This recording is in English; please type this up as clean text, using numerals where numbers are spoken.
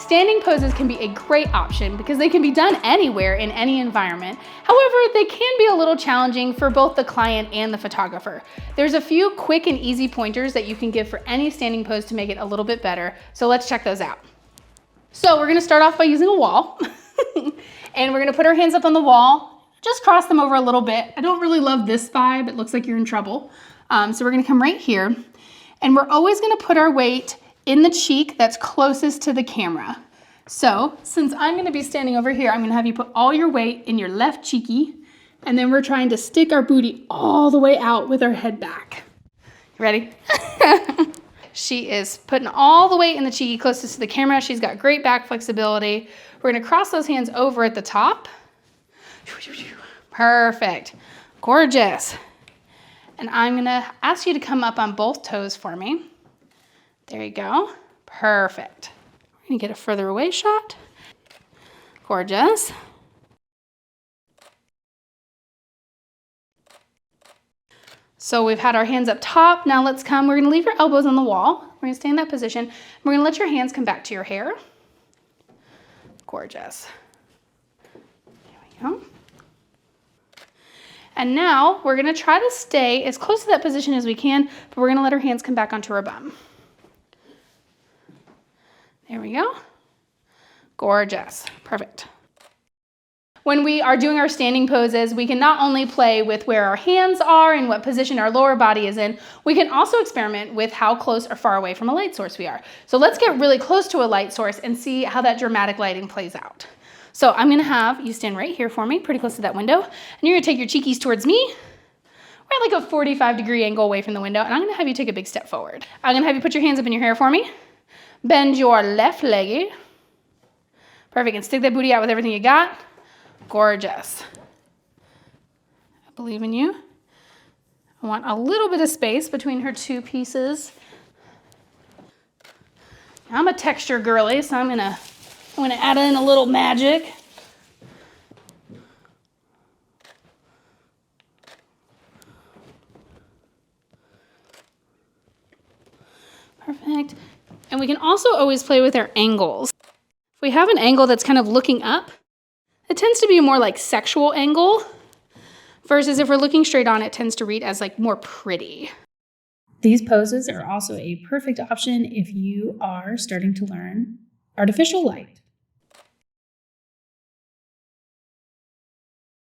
Standing poses can be a great option because they can be done anywhere in any environment. However, they can be a little challenging for both the client and the photographer. There's a few quick and easy pointers that you can give for any standing pose to make it a little bit better. So let's check those out. So we're gonna start off by using a wall. And we're gonna put our hands up on the wall, just cross them over a little bit. I don't really love this vibe. It looks like you're in trouble. So we're gonna come right here. And we're always gonna put our weight in the cheek that's closest to the camera. So since I'm gonna be standing over here, I'm gonna have you put all your weight in your left cheeky, and then we're trying to stick our booty all the way out with our head back. You ready? She is putting all the weight in the cheeky closest to the camera. She's got great back flexibility. We're gonna cross those hands over at the top. Perfect, gorgeous. And I'm gonna ask you to come up on both toes for me. There you go, perfect. We're gonna get a further away shot. Gorgeous. So we've had our hands up top. Now let's come, we're gonna leave your elbows on the wall. We're gonna stay in that position. We're gonna let your hands come back to your hair. Gorgeous. There we go. And now we're gonna try to stay as close to that position as we can, but we're gonna let our hands come back onto our bum. There we go. Gorgeous, perfect. When we are doing our standing poses, we can not only play with where our hands are and what position our lower body is in, we can also experiment with how close or far away from a light source we are. So let's get really close to a light source and see how that dramatic lighting plays out. So I'm gonna have you stand right here for me, pretty close to that window, and you're gonna take your cheekies towards me. We're at like a 45-degree angle away from the window, and I'm gonna have you take a big step forward. I'm gonna have you put your hands up in your hair for me. Bend your left leg. Perfect, and stick that booty out with everything you got. Gorgeous. I believe in you. I want a little bit of space between her two pieces. I'm a texture girly, so I'm gonna add in a little magic. Perfect. And we can also always play with our angles. If we have an angle that's kind of looking up, it tends to be a more like sexual angle, versus if we're looking straight on, it tends to read as like more pretty. These poses are also a perfect option if you are starting to learn artificial light.